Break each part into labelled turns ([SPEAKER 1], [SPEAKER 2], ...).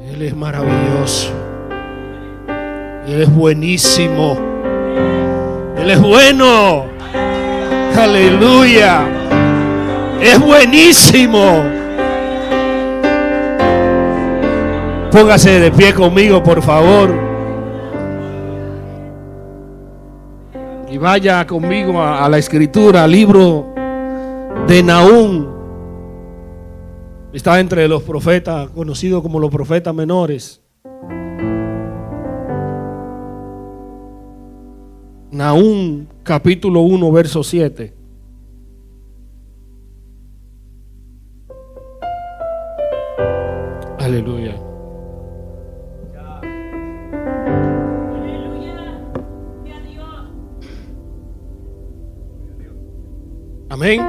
[SPEAKER 1] Él es maravilloso. Él es buenísimo. Él es bueno. Aleluya. Es buenísimo. Póngase de pie conmigo, por favor. Y vaya conmigo a la escritura, al libro de Nahum. Está entre los profetas, conocidos como los profetas menores. Nahum, capítulo 1, verso 7. Aleluya. Amén.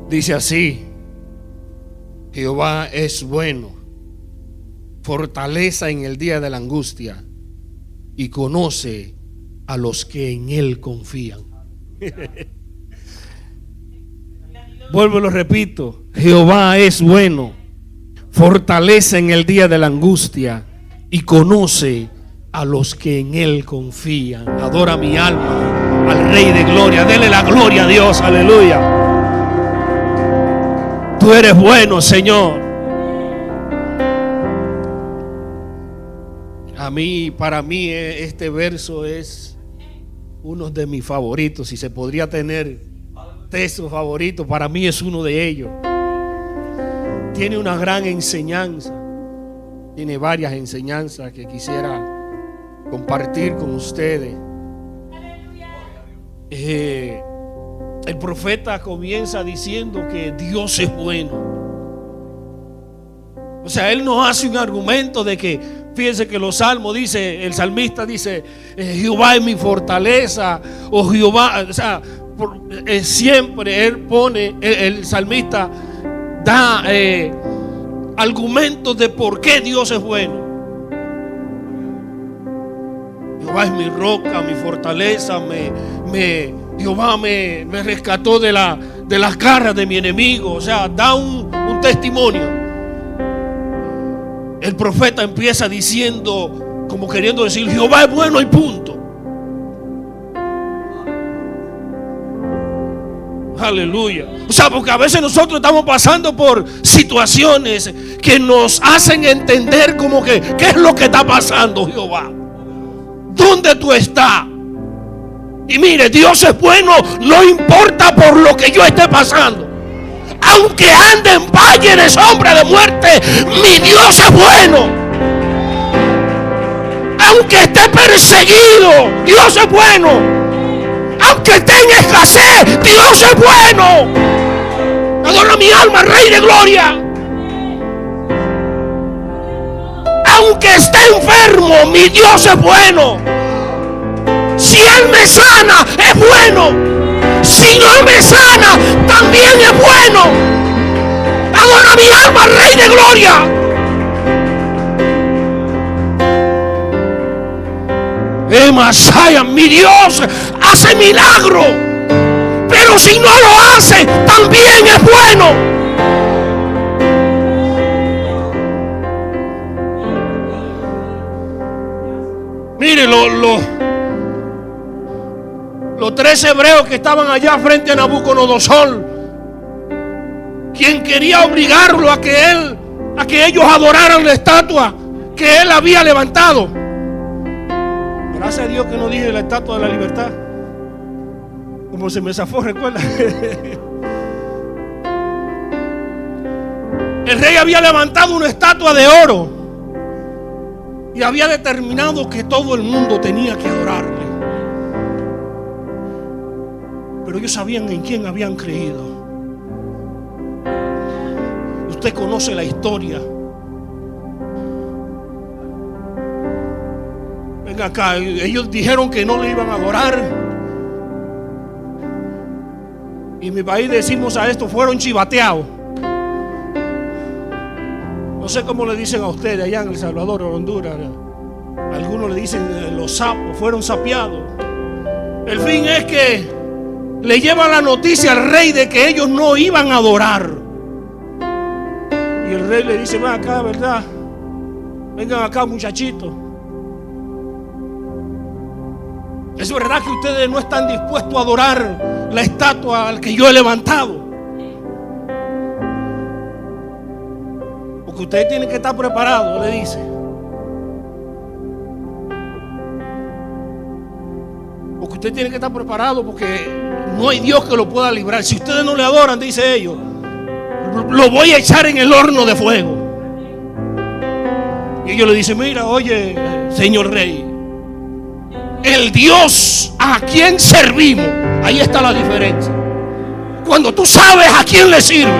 [SPEAKER 1] Dice así: Jehová es bueno, fortaleza en el día de la angustia, y conoce a los que en él confían. Vuelvo y lo repito: Jehová es bueno, fortaleza en el día de la angustia, y conoce a los que en él confían. Adora mi alma al Rey de gloria. Dele la gloria a Dios. Aleluya. Tú eres bueno, Señor. Para mí este verso es uno de mis favoritos. Si se podría tener textos favoritos, para mí es uno de ellos. Tiene una gran enseñanza. Tiene varias enseñanzas que quisiera compartir con ustedes. El profeta comienza diciendo que Dios es bueno. O sea, él no hace un argumento de que, fíjense que los salmos dice, el salmista dice, Jehová es mi fortaleza, o Jehová, o sea, siempre él pone, el salmista da argumentos de por qué Dios es bueno. Jehová es mi roca, mi fortaleza, Jehová me rescató de las garras de mi enemigo. O sea, da un testimonio. El profeta empieza diciendo, como queriendo decir, Jehová es bueno y punto. Aleluya. O sea, porque a veces nosotros estamos pasando por situaciones que nos hacen entender como que, ¿qué es lo que está pasando, Jehová? ¿Dónde tú estás? Y mire, Dios es bueno, no importa por lo que yo esté pasando. Aunque ande en valle de sombra de muerte, mi Dios es bueno. Aunque esté perseguido, Dios es bueno. Aunque esté en escasez, Dios es bueno. Adora mi alma, Rey de gloria. Aunque esté enfermo, mi Dios es bueno. Si Él me sana, es bueno. Si no me sana, también es bueno. Adora mi alma, Rey de gloria. Masaya, mi Dios hace milagro, pero si no lo hace, también es bueno. Mire, los 3 hebreos que estaban allá frente a Nabucodonosor, quien quería obligarlo a que ellos adoraran la estatua que él había levantado. Gracias a Dios que no dije la estatua de la libertad, como se me zafó, recuerda. El rey había levantado una estatua de oro y había determinado que todo el mundo tenía que adorarle. Pero ellos sabían en quién habían creído. Usted conoce la historia. Venga acá, ellos dijeron que no le iban a adorar. Y en mi país decimos a esto, fueron chivateados. No sé cómo le dicen a ustedes allá en El Salvador o Honduras. Algunos le dicen los sapos, fueron sapeados. El fin es que le llevan la noticia al rey de que ellos no iban a adorar. Y Y el rey le dice: ven acá, ¿verdad? Vengan acá, muchachitos. Es verdad que ustedes no están dispuestos a adorar la estatua al que yo he levantado, porque ustedes tienen que estar preparados, le dice. Porque ustedes tienen que estar preparados, porque no hay Dios que lo pueda librar. Si ustedes no le adoran, dice ellos, lo voy a echar en el horno de fuego. Y ellos le dicen: mira, oye, señor rey, el Dios a quien servimos, ahí está la diferencia. Cuando tú sabes a quién le sirve,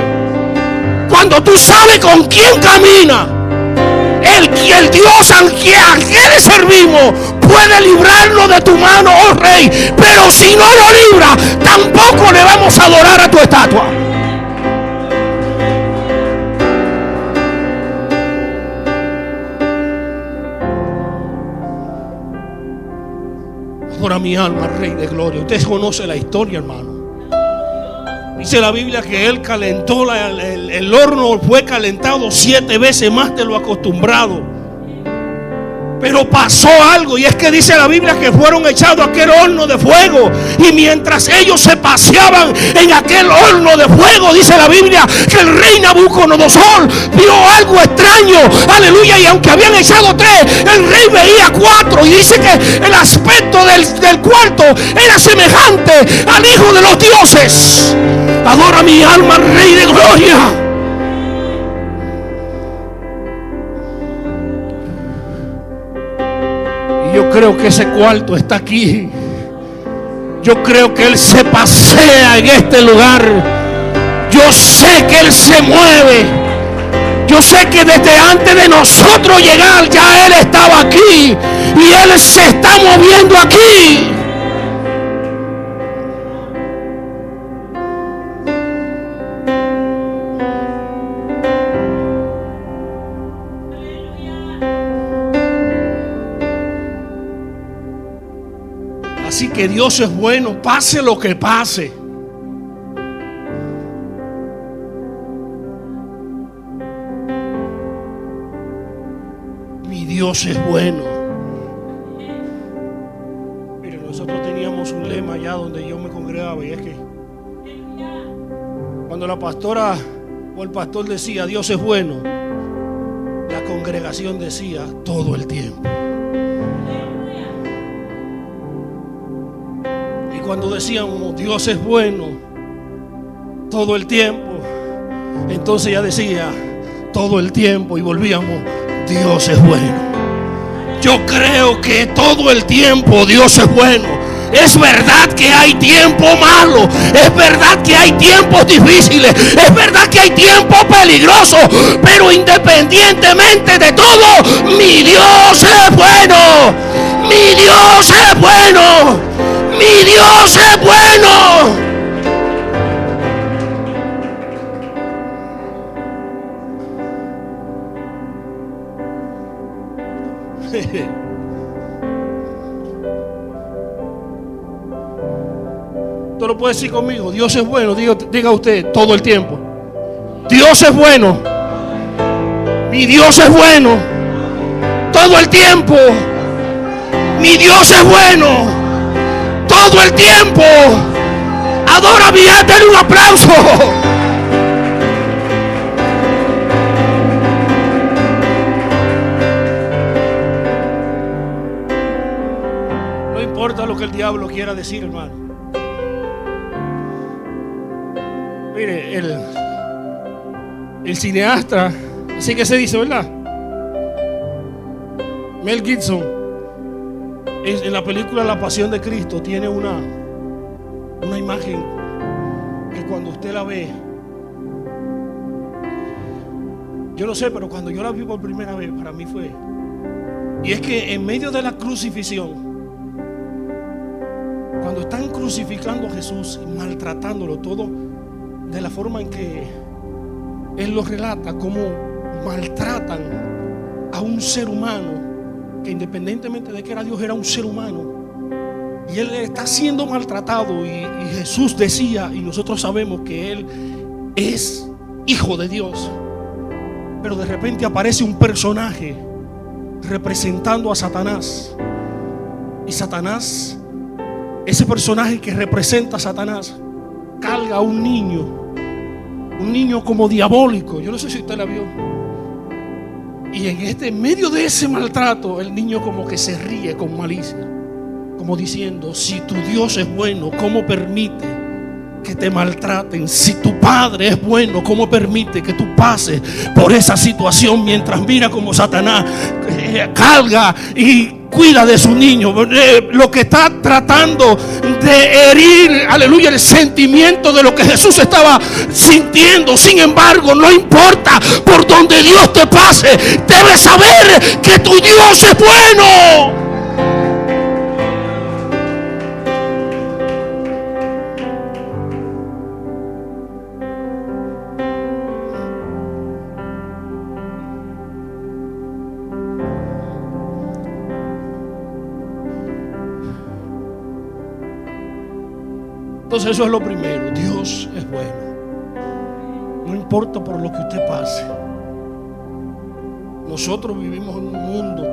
[SPEAKER 1] cuando tú sabes con quién camina, el Dios a quien le servimos puede librarlo de tu mano, oh rey. Pero si no lo libra, tampoco le vamos a adorar a tu estatua. Adora mi alma, Rey de gloria. Usted conoce la historia, hermano. Dice la Biblia que él calentó el horno, fue calentado 7 veces más de lo acostumbrado. Pero pasó algo, y es que dice la Biblia que fueron echados a aquel horno de fuego. Y mientras ellos se paseaban en aquel horno de fuego, dice la Biblia que el rey Nabucodonosor vio algo extraño. Aleluya. Y aunque habían echado 3, el rey veía 4. Y dice que el aspecto del cuarto era semejante al Hijo de los dioses. Adora mi alma, Rey de gloria. Yo creo que ese cuarto está aquí. Yo creo que Él se pasea en este lugar. Yo sé que Él se mueve. Yo sé que desde antes de nosotros llegar ya Él estaba aquí. Y Él se está moviendo aquí. Así que Dios es bueno, pase lo que pase. Mi Dios es bueno. Mire, nosotros teníamos un lema allá donde yo me congregaba, y es que cuando la pastora o el pastor decía Dios es bueno, la congregación decía todo el tiempo. Cuando decíamos Dios es bueno todo el tiempo, entonces ya decía todo el tiempo, y volvíamos Dios es bueno. Yo creo que todo el tiempo Dios es bueno. Es verdad que hay tiempo malo, es verdad que hay tiempos difíciles, es verdad que hay tiempos peligrosos, pero independientemente de todo, mi Dios es bueno. Mi Dios es bueno. Mi Dios es bueno. Tú lo puedes decir conmigo. Dios es bueno. Diga usted todo el tiempo. Dios es bueno. Mi Dios es bueno todo el tiempo. Mi Dios es bueno todo el tiempo. Adora mi alma, denle un aplauso. No importa lo que el diablo quiera decir, hermano. Mire, el cineasta, así que se dice, ¿verdad? Mel Gibson, en la película La Pasión de Cristo, tiene una imagen que cuando usted la ve, yo no sé, pero cuando yo la vi por primera vez, para mí fue, y es que en medio de la crucifixión, cuando están crucificando a Jesús y maltratándolo todo, de la forma en que él lo relata, cómo maltratan a un ser humano, que independientemente de que era Dios, era un ser humano, y él está siendo maltratado, y Jesús decía, y nosotros sabemos que él es hijo de Dios. Pero de repente aparece un personaje representando a Satanás. Y Satanás, ese personaje que representa a Satanás, carga a un niño como diabólico. Yo no sé si usted la vio. Y en medio de ese maltrato, el niño como que se ríe con malicia, como diciendo: si tu Dios es bueno, ¿cómo permite que te maltraten? Si tu Padre es bueno, ¿cómo permite que tú pases por esa situación? Mientras mira como Satanás carga y cuida de su niño, lo que está tratando de herir, aleluya, el sentimiento de lo que Jesús estaba sintiendo. Sin embargo, no importa por donde Dios te pase, debes saber que tu Dios es bueno. Entonces eso es lo primero. Dios es bueno. No importa por lo que usted pase. Nosotros vivimos en un mundo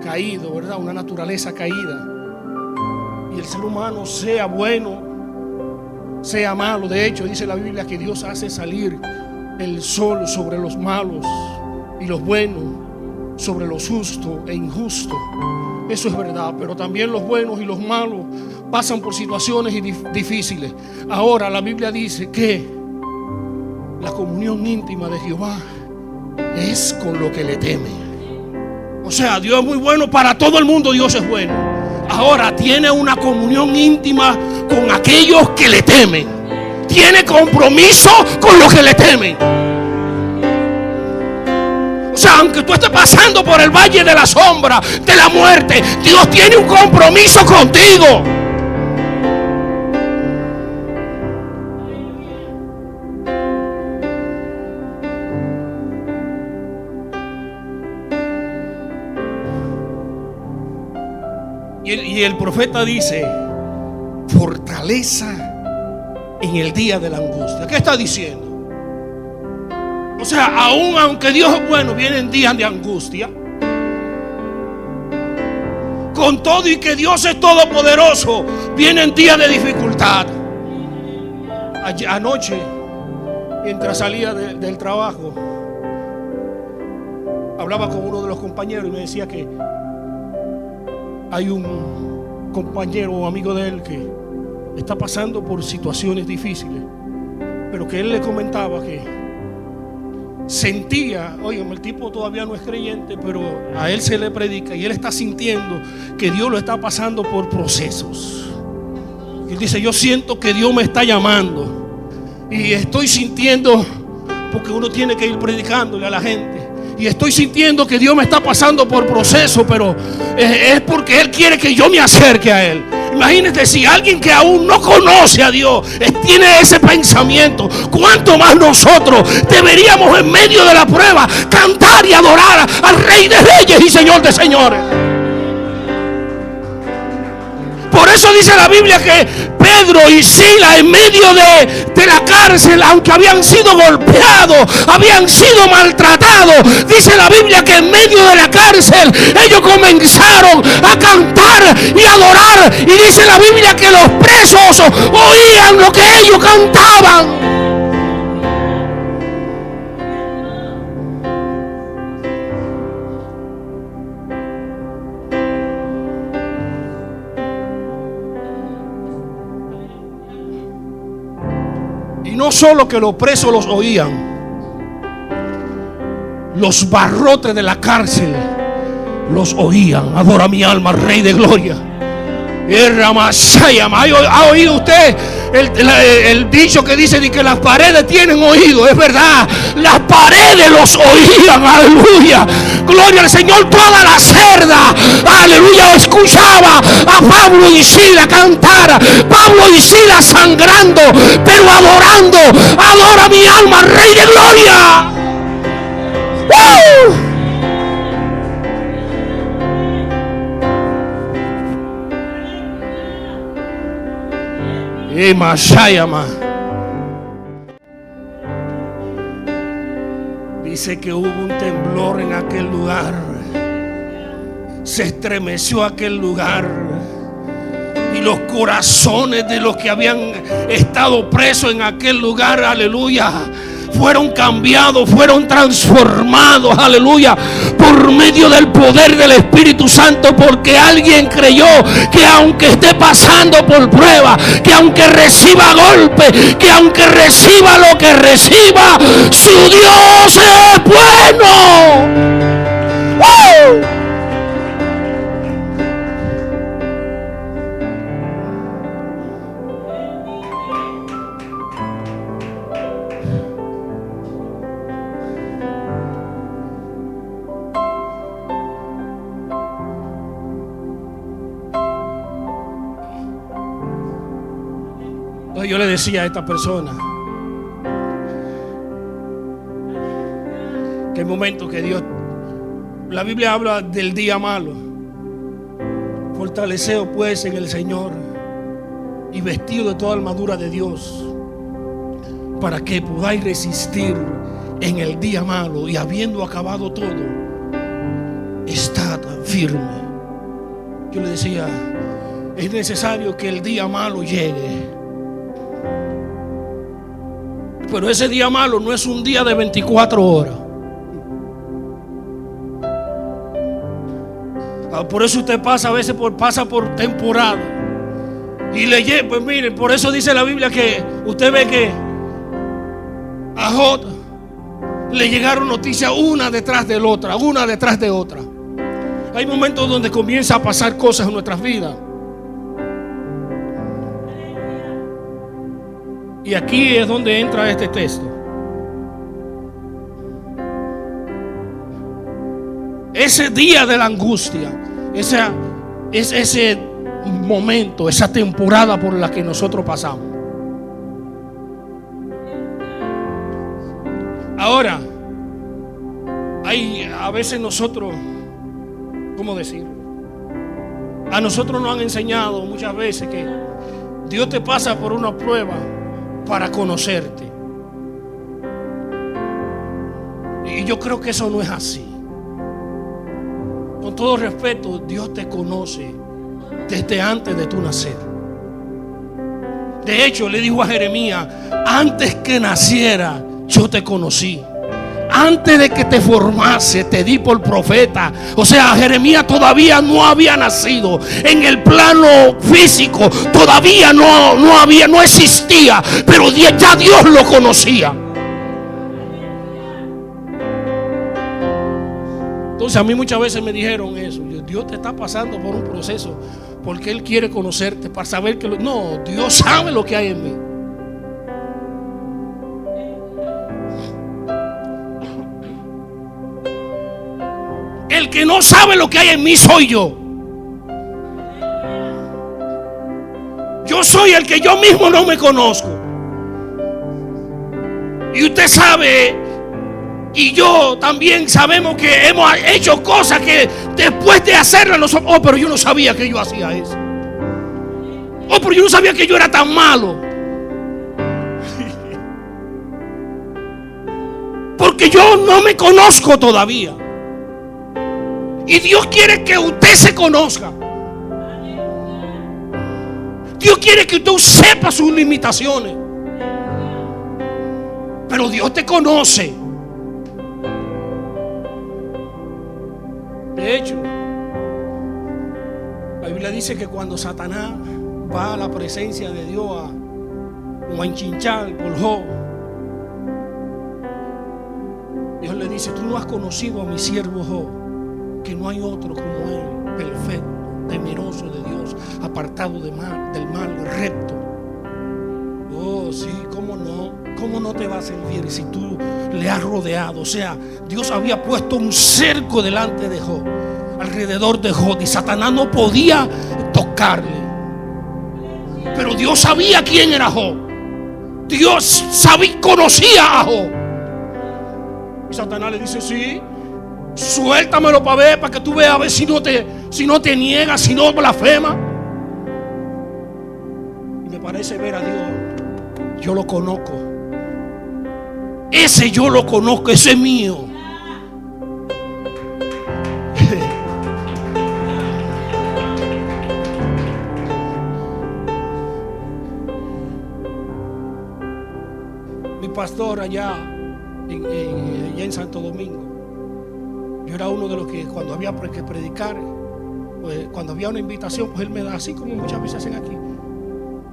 [SPEAKER 1] caído, ¿verdad? Una naturaleza caída. Y el ser humano, sea bueno, sea malo. De hecho, dice la Biblia que Dios hace salir el sol sobre los malos y los buenos sobre los justos e injustos. Eso es verdad, pero también los buenos y los malos pasan por situaciones difíciles. Ahora la Biblia dice que la comunión íntima de Jehová es con lo que le teme. O sea, Dios es muy bueno para todo el mundo. Dios es bueno. Ahora tiene una comunión íntima con aquellos que le temen. Tiene compromiso con los que le temen. O sea, aunque tú estés pasando por el valle de la sombra de la muerte, Dios tiene un compromiso contigo. Y el profeta dice: fortaleza en el día de la angustia. ¿Qué está diciendo? O sea, aún aunque Dios es bueno, vienen días de angustia. Con todo y que Dios es todopoderoso, vienen días de dificultad. Anoche, mientras salía del trabajo, hablaba con uno de los compañeros y me decía que hay un compañero o amigo de él que está pasando por situaciones difíciles, pero que él le comentaba que sentía, oigan, el tipo todavía no es creyente, pero a él se le predica y él está sintiendo que Dios lo está pasando por procesos. Y él dice: yo siento que Dios me está llamando y estoy sintiendo, porque uno tiene que ir predicándole a la gente, y estoy sintiendo que Dios me está pasando por proceso, pero es porque Él quiere que yo me acerque a Él. Imagínate, si alguien que aún no conoce a Dios tiene ese pensamiento, ¿cuánto más nosotros deberíamos en medio de la prueba cantar y adorar al Rey de Reyes y Señor de Señores? Por eso dice la Biblia que Pedro y Sila, en medio de la cárcel, aunque habían sido golpeados, habían sido maltratados, dice la Biblia que en medio de la cárcel ellos comenzaron a cantar y adorar. Y dice la Biblia que los presos oían lo que ellos cantaban. Y no solo que los presos los oían, los barrotes de la cárcel los oían. Adora mi alma, Rey de Gloria. ¿Ha oído usted el dicho que dice que las paredes tienen oído? Es verdad, las paredes los oían. Aleluya, gloria al Señor. Toda la cerda, aleluya, escuchaba a Pablo y Sila cantar. Pablo y Sila sangrando, pero adorando. Adora mi alma, Rey de Gloria. ¡Woo! Dice que hubo un temblor en aquel lugar. Se estremeció aquel lugar. Y los corazones de los que habían estado presos en aquel lugar, aleluya, fueron cambiados, fueron transformados, aleluya, por medio del poder del Espíritu Santo, porque alguien creyó que aunque esté pasando por prueba, que aunque reciba golpe, que aunque reciba lo que reciba, su Dios es bueno. ¡Oh! Yo le decía a esta persona que el momento que Dios, la Biblia habla del día malo. Fortaleceos pues en el Señor y vestido de toda armadura de Dios, para que podáis resistir en el día malo, y habiendo acabado todo, estad firme. Yo le decía, es necesario que el día malo llegue. Pero ese día malo no es un día de 24 horas. Por eso usted pasa a veces pasa por temporada. Y pues miren, por eso dice la Biblia que usted ve que a Job le llegaron noticias una detrás de otra, una detrás de otra. Hay momentos donde comienza a pasar cosas en nuestras vidas. Y aquí es donde entra este texto. Ese día de la angustia, ese momento, esa temporada por la que nosotros pasamos. Ahora, a veces nosotros, ¿cómo decirlo? A nosotros nos han enseñado muchas veces que Dios te pasa por una prueba para conocerte. Y yo creo que eso no es así. Con todo respeto, Dios te conoce desde antes de tu nacer. De hecho, le dijo a Jeremías: antes que naciera, yo te conocí. Antes de que te formase, te di por profeta. O sea, Jeremías todavía no había nacido. En el plano físico todavía no existía, pero ya Dios lo conocía. Entonces a mí muchas veces me dijeron eso: Dios te está pasando por un proceso porque Él quiere conocerte, para saber que no, Dios sabe lo que hay en mí. El que no sabe lo que hay en mí soy yo. Yo soy el que yo mismo no me conozco. Y usted sabe, y yo también sabemos que hemos hecho cosas que después de hacerlas nosotros, pero yo no sabía que yo hacía eso. Pero yo no sabía que yo era tan malo. Porque yo no me conozco todavía. Y Dios quiere que usted se conozca. Dios quiere que usted sepa sus limitaciones. Pero Dios te conoce. De hecho, la Biblia dice que cuando Satanás va a la presencia de Dios a enchinchar por Job, Dios le dice: tú no has conocido a mi siervo Job, que no hay otro como él, perfecto, temeroso de Dios, apartado del mal, recto. Oh, sí, cómo no te va a servir si tú le has rodeado. O sea, Dios había puesto un cerco delante de Job, alrededor de Job, y Satanás no podía tocarle. Pero Dios sabía quién era Job. Dios conocía a Job. Y Satanás le dice: sí, suéltamelo para ver, para que tú veas a ver si no te niegas, si no blasfema. Y me parece ver a Dios. Yo lo conozco. ese yo lo conozco, ese es mío. Mi pastor allá en Santo Domingo, yo era uno de los que cuando había que predicar, pues, cuando había una invitación, pues él me da, así como muchas veces hacen aquí,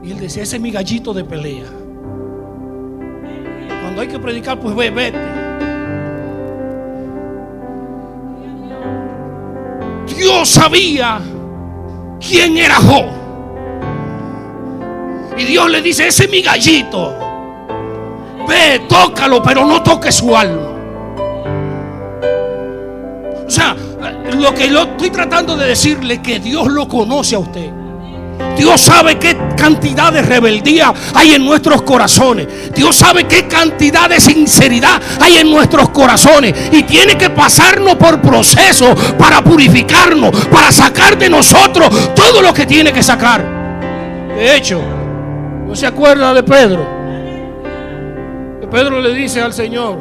[SPEAKER 1] y él decía: ese es mi gallito de pelea. Cuando hay que predicar, pues vete. Dios sabía quién era Job, y Dios le dice: ese es mi gallito, ve, tócalo, pero no toques su alma. O sea, lo que yo estoy tratando de decirle, que Dios lo conoce a usted. Dios sabe qué cantidad de rebeldía hay en nuestros corazones. Dios sabe qué cantidad de sinceridad hay en nuestros corazones. Y tiene que pasarnos por proceso para purificarnos, para sacar de nosotros todo lo que tiene que sacar. De hecho, ¿no se acuerda de Pedro? Que Pedro le dice al Señor,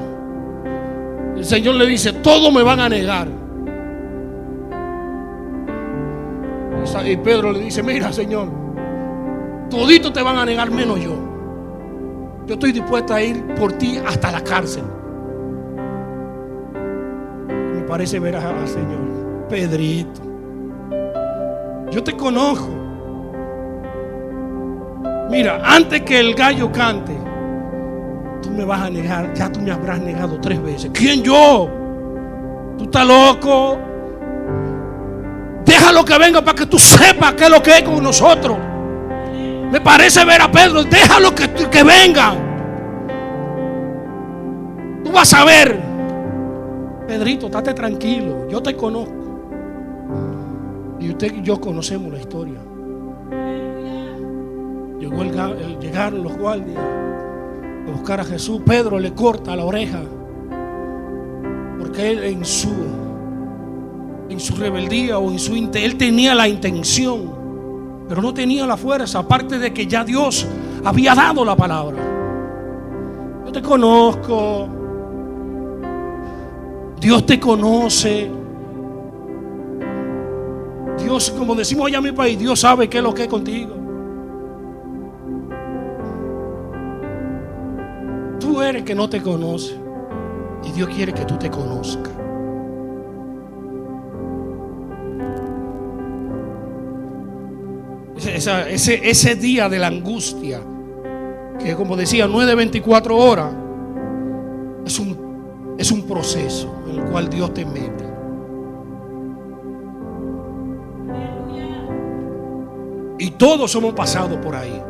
[SPEAKER 1] el Señor le dice: todos me van a negar. Y Pedro le dice: mira, Señor, toditos te van a negar menos yo. Yo estoy dispuesto a ir por ti hasta la cárcel. Me parece ver al Señor: Pedrito, yo te conozco. Mira, antes que el gallo cante, tú me vas a negar. Ya tú me habrás negado 3 veces. ¿Quién, yo? Tú estás loco. Déjalo que venga para que tú sepas qué es lo que es con nosotros. Me parece ver a Pedro: déjalo que venga. Tú vas a ver. Pedrito, estate tranquilo, yo te conozco. Y usted y yo conocemos la historia. Llegaron los guardias a buscar a Jesús. Pedro le corta la oreja, porque él en su rebeldía o él tenía la intención, pero no tenía la fuerza, aparte de que ya Dios había dado la palabra. Yo te conozco. Dios te conoce. Dios, como decimos allá en mi país, Dios sabe qué es lo que es contigo. Tú eres que no te conoce, y Dios quiere que tú te conozcas. Ese día de la angustia, que como decía, no es de 24 horas, es un proceso en el cual Dios te mete. Y todos hemos pasado por ahí.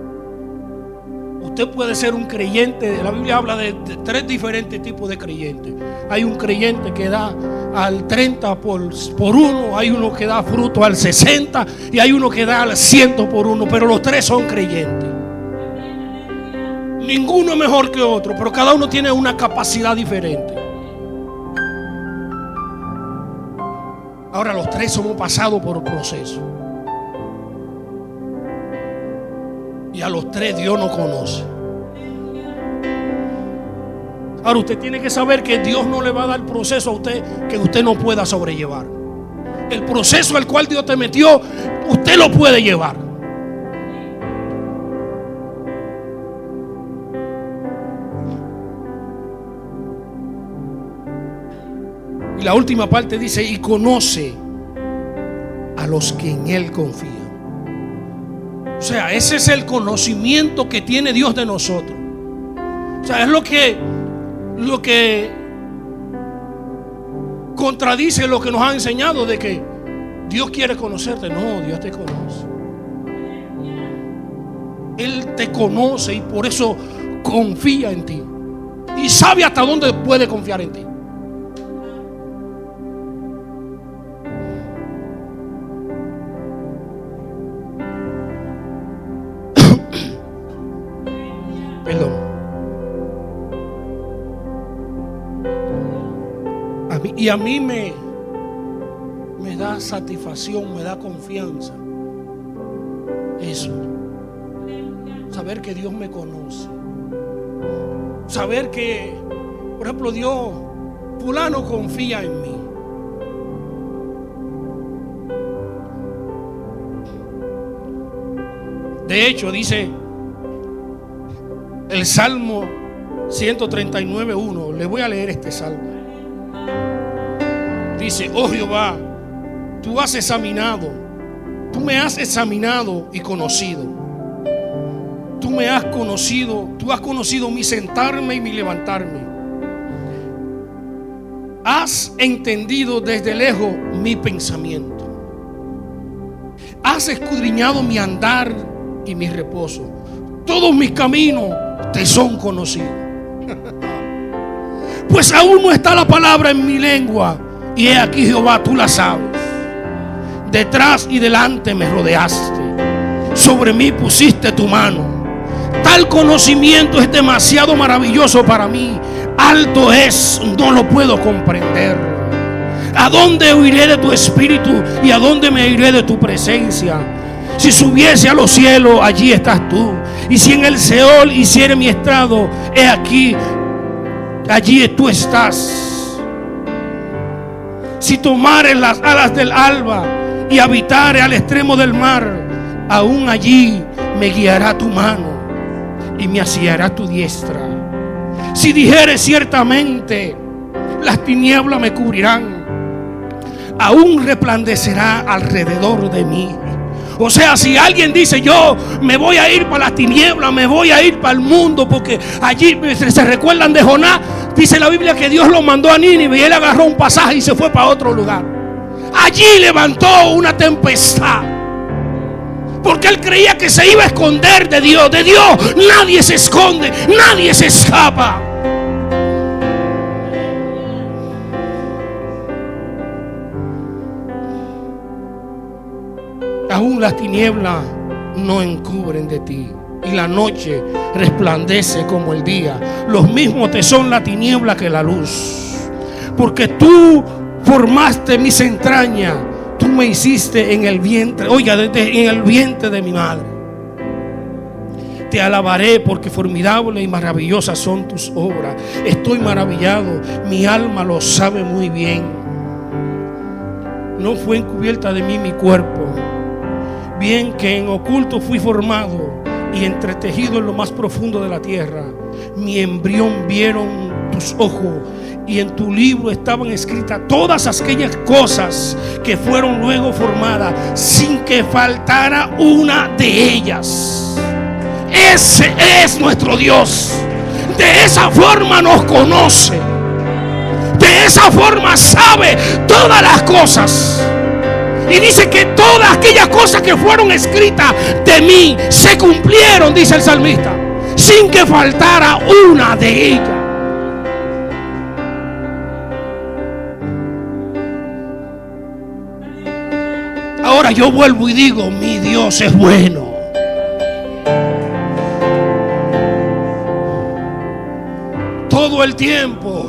[SPEAKER 1] Usted puede ser un creyente. La Biblia habla de 3 diferentes tipos de creyentes. Hay un creyente que da al 30 por 1, hay uno que da fruto al 60 y hay uno que da al 100 por 1, pero los 3 son creyentes. Ninguno es mejor que otro, pero cada uno tiene una capacidad diferente. Ahora los 3 hemos pasado por el proceso, y a los 3 Dios nos conoce. Ahora usted tiene que saber que Dios no le va a dar proceso a usted que usted no pueda sobrellevar. El proceso al cual Dios te metió, usted lo puede llevar. Y la última parte dice: y conoce a los que en Él confían. O sea, ese es el conocimiento que tiene Dios de nosotros. O sea, es lo que contradice lo que nos ha enseñado de que Dios quiere conocerte. No, Dios te conoce. Él te conoce y por eso confía en ti. Y sabe hasta dónde puede confiar en ti. Perdón. Y a mí me da satisfacción, me da confianza eso. Saber que Dios me conoce. Saber que Por ejemplo, Dios, fulano confía en mí. De hecho, dice el Salmo 139:1. Le voy a leer este salmo. Dice: oh Jehová, tú me has examinado y conocido. Tú has conocido mi sentarme y mi levantarme. Has entendido desde lejos mi pensamiento. Has escudriñado mi andar y mi reposo. Todos mis caminos te son conocidos. Pues aún no está la palabra en mi lengua, y he aquí, Jehová, tú la sabes. Detrás y delante me rodeaste, sobre mí pusiste tu mano. Tal conocimiento es demasiado maravilloso para mí. Alto es, no lo puedo comprender. ¿A dónde huiré de tu espíritu y a dónde me iré de tu presencia? Si subiese a los cielos, allí estás tú. Y si en el Seol hiciere mi estrado, he aquí, allí tú estás. Si tomare las alas del alba y habitare al extremo del mar, aún allí me guiará tu mano y me asiará tu diestra. Si dijere ciertamente, las tinieblas me cubrirán, aún resplandecerá alrededor de mí. O sea, si alguien dice: yo me voy a ir para las tinieblas, me voy a ir para el mundo, porque allí se recuerdan de Jonás. Dice la Biblia que Dios lo mandó a Nínive y él agarró un pasaje y se fue para otro lugar. Allí levantó una tempestad, porque él creía que se iba a esconder de Dios. De Dios nadie se esconde, nadie se escapa. Aún las tinieblas no encubren de ti, y la noche resplandece como el día. Los mismos te son la tiniebla que la luz. Porque tú formaste mis entrañas, tú me hiciste en el vientre, oiga, en el vientre de mi madre. Te alabaré porque formidables y maravillosas son tus obras. Estoy maravillado, mi alma lo sabe muy bien. No fue encubierta de mí mi cuerpo, bien que en oculto fui formado y entretejido en lo más profundo de la tierra. Mi embrión vieron tus ojos, y en tu libro estaban escritas todas aquellas cosas que fueron luego formadas, sin que faltara una de ellas. Ese es nuestro Dios. De esa forma nos conoce, de esa forma sabe todas las cosas. Y dice que todas aquellas cosas que fueron escritas de mí se cumplieron, dice el salmista, sin que faltara una de ellas. Ahora yo vuelvo y digo: mi Dios es bueno. Todo el tiempo.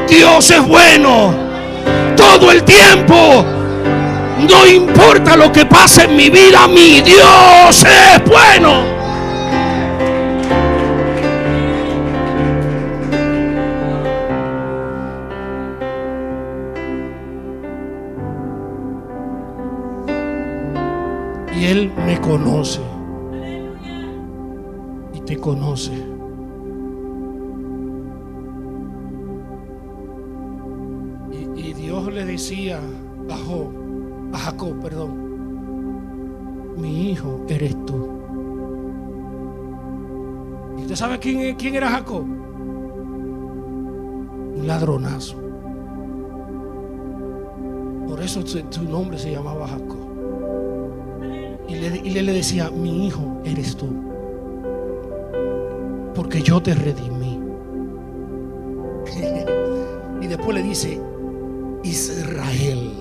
[SPEAKER 1] Dios es bueno. Todo el tiempo. No importa lo que pase en mi vida, mi Dios es bueno. Y Él me conoce y te conoce. Y Dios le decía a Jacob, mi hijo eres tú. ¿Y usted sabe quién era Jacob? Un ladronazo. Por eso su nombre se llamaba Jacob. Y le decía: mi hijo eres tú, porque yo te redimí. Y después le dice: Israel.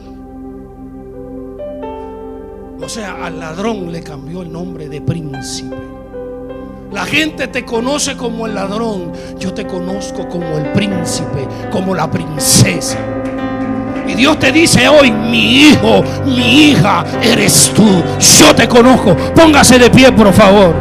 [SPEAKER 1] O sea, al ladrón le cambió el nombre de príncipe. La gente te conoce como el ladrón, yo te conozco como el príncipe, como la princesa. Y Dios te dice hoy: mi hijo, mi hija eres tú. Yo te conozco. Póngase de pie, por favor.